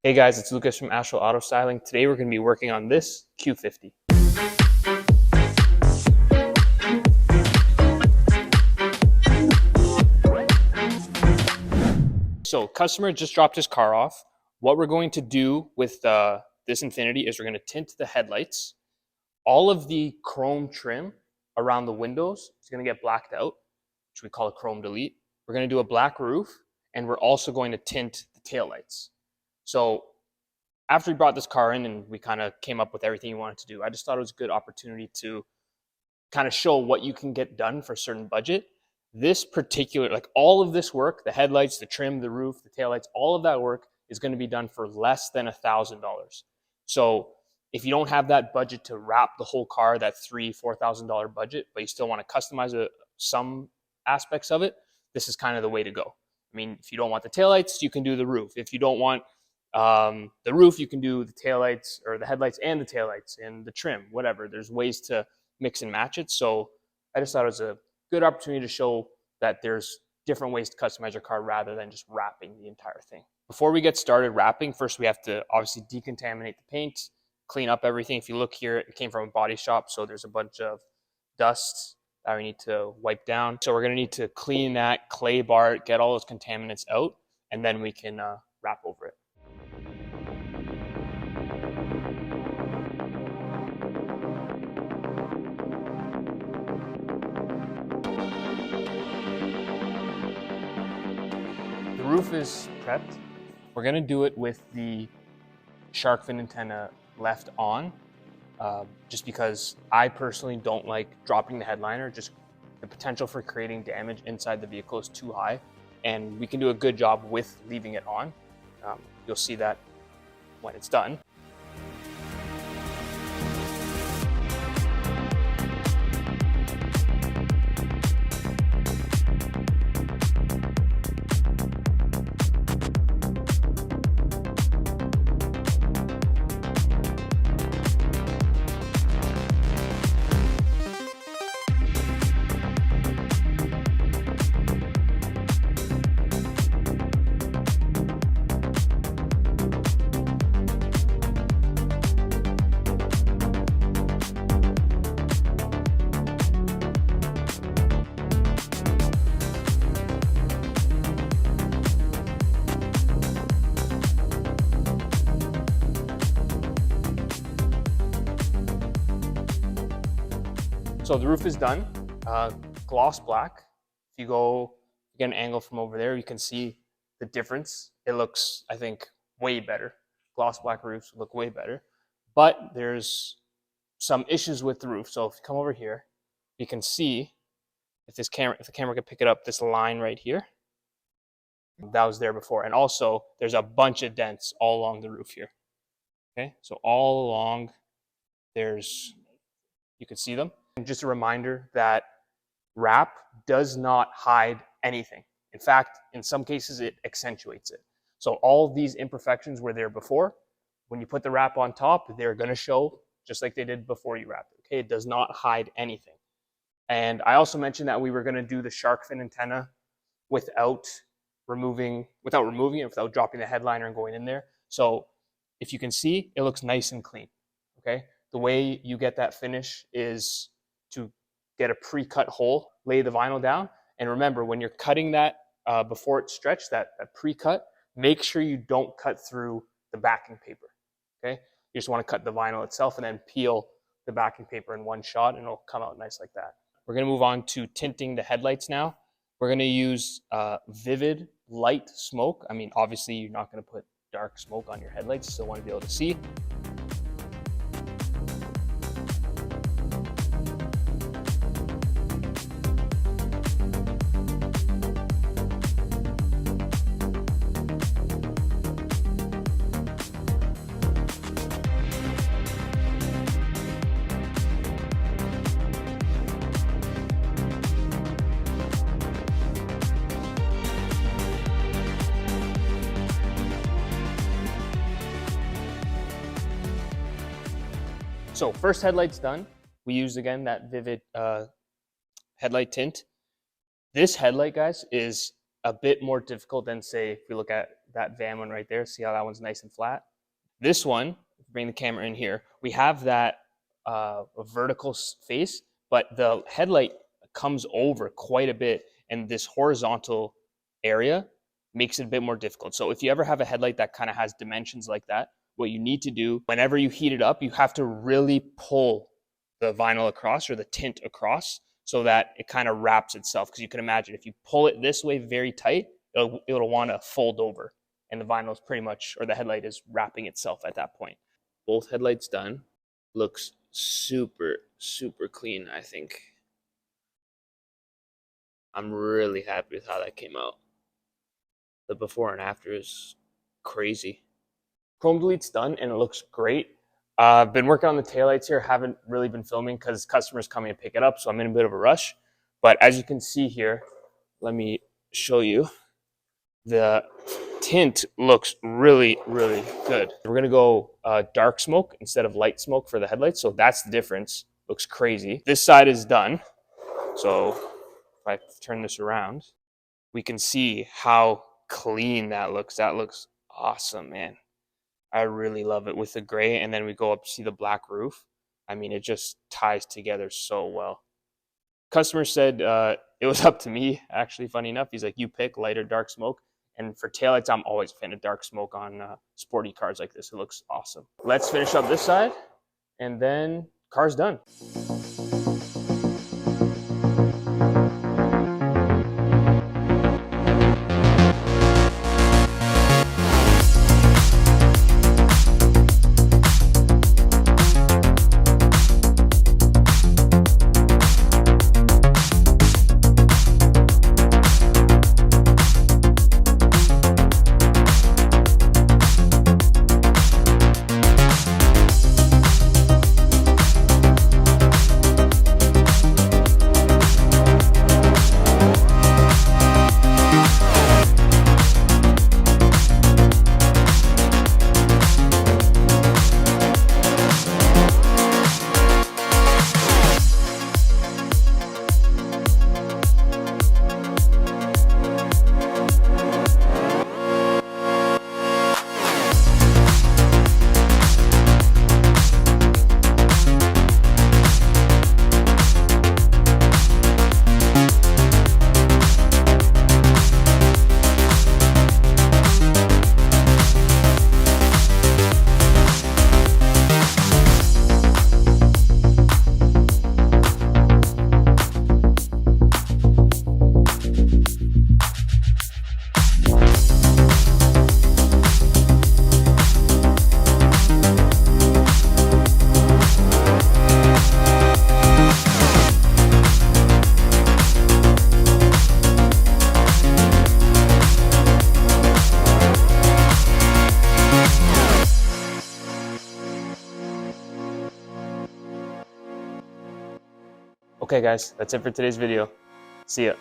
Hey guys, it's Lucas from Astral Auto Styling. Today we're going to be working on this Q50. So customer just dropped his car off. What we're going to do with this Infiniti is we're going to tint the headlights. All of the chrome trim around the windows is going to get blacked out, which we call a chrome delete. We're going to do a black roof, and we're also going to tint the taillights. So after we brought this car in and we kind of came up with everything you wanted to do, I just thought it was a good opportunity to kind of show what you can get done for a certain budget. This particular, like all of this work, the headlights, the trim, the roof, the taillights, all of that work is going to be done for less than $1,000. So if you don't have that budget to wrap the whole car, that $4,000 budget, but you still want to customize some aspects of it, this is kind of the way to go. I mean, if you don't want the taillights, you can do the roof. If you don't want the roof, you can do the taillights or the headlights and the taillights and the trim, whatever. There's ways to mix and match it. So I just thought it was a good opportunity to show that there's different ways to customize your car rather than just wrapping the entire thing. Before we get started wrapping, first we have to obviously decontaminate the paint, clean up everything. If you look here, it came from a body shop, so there's a bunch of dust that we need to wipe down. So we're gonna need to clean that, clay bar it, get all those contaminants out, and then we can wrap over it. The roof is prepped. We're gonna do it with the shark fin antenna left on, just because I personally don't like dropping the headliner. Just the potential for creating damage inside the vehicle is too high, and we can do a good job with leaving it on. You'll see that when it's done. So the roof is done, gloss black. If you get an angle from over there, you can see the difference. It looks, I think, way better. Gloss black roofs look way better, but there's some issues with the roof. So if you come over here, you can see if the camera could pick it up, this line right here, that was there before. And also there's a bunch of dents all along the roof here. Okay, so all along you can see them. And just a reminder that wrap does not hide anything. In fact, in some cases, it accentuates it. So all these imperfections were there before. When you put the wrap on top, they're going to show just like they did before you wrapped it. Okay, it does not hide anything. And I also mentioned that we were going to do the shark fin antenna without removing it, without dropping the headliner and going in there. So if you can see, it looks nice and clean. Okay, the way you get that finish is to get a pre-cut hole, lay the vinyl down, and remember when you're cutting that before it's stretched, that pre-cut, make sure you don't cut through the backing paper. Okay, you just want to cut the vinyl itself and then peel the backing paper in one shot, and it'll come out nice like that. We're going to move on to tinting the headlights now. We're going to use vivid light smoke. I mean, obviously you're not going to put dark smoke on your headlights, you still want to be able to see. So first headlight's done. We used, again, that vivid headlight tint. This headlight, guys, is a bit more difficult than, say, if we look at that van one right there. See how that one's nice and flat? This one, bring the camera in here, we have that vertical face, but the headlight comes over quite a bit, and this horizontal area makes it a bit more difficult. So if you ever have a headlight that kind of has dimensions like that, what you need to do whenever you heat it up, you have to really pull the vinyl across or the tint across so that it kind of wraps itself. Because you can imagine if you pull it this way very tight, it'll want to fold over, and the vinyl is pretty much, or the headlight is wrapping itself at that point. Both headlights done. Looks super, super clean, I think. I'm really happy with how that came out. The before and after is crazy. Chrome delete's done and it looks great. I've been working on the taillights here. Haven't really been filming because customers coming to pick it up, so I'm in a bit of a rush. But as you can see here, let me show you. The tint looks really, really good. We're gonna go dark smoke instead of light smoke for the headlights, so that's the difference. Looks crazy. This side is done, so if I turn this around, we can see how clean that looks. That looks awesome, man. I really love it with the gray, and then we go up to see the black roof. I mean, it just ties together so well. Customer said it was up to me, actually, funny enough. He's like, you pick light or dark smoke. And for taillights, I'm always a fan of dark smoke on sporty cars like this. It looks awesome. Let's finish up this side, and then car's done. Okay, guys, that's it for today's video. See ya.